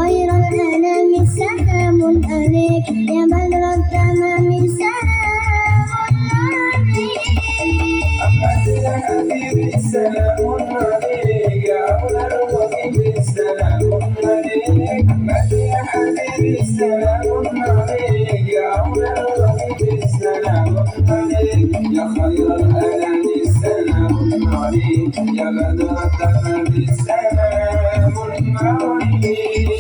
خير الأنام سلام عليك يا بدر التمام سلام عليك أحمد يا حبيبي سلام عليك يا أولى الوطن سلام عليك أحمد يا حبيبي سلام عليك يا أولى الوطن سلام عليك يا خير الأنام سلام عليك يا بدر التمام سلام عليك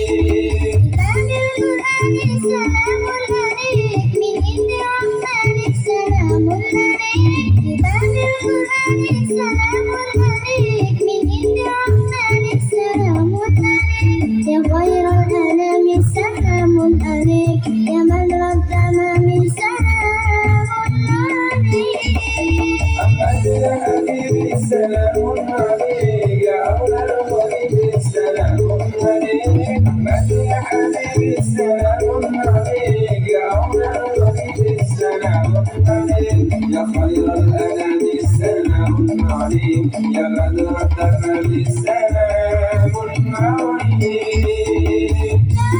باب القرآن سلام عليك من عند رحمنك سلام عليك باب القرآن سلام عليك من عند رحمنك سلام عليك يا خير الأنام سلام عليك يا بدر التمام سلام عليك أحمد يا حبيبي سلام عليك يا أولى الوطن سلام عليك أحمد يا حبيبي سلام عليك يا أولى الوطن سلام عليك يا خير الأنام سلام عليك يا بدر التمام سلام عليك يا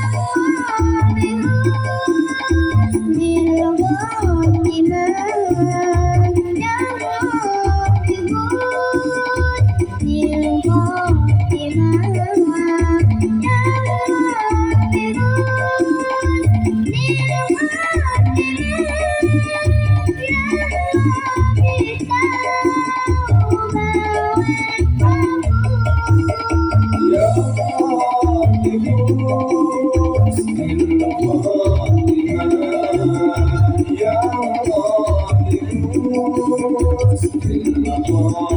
رب فوز بالخاتمة يا رب فوز بالخاتمة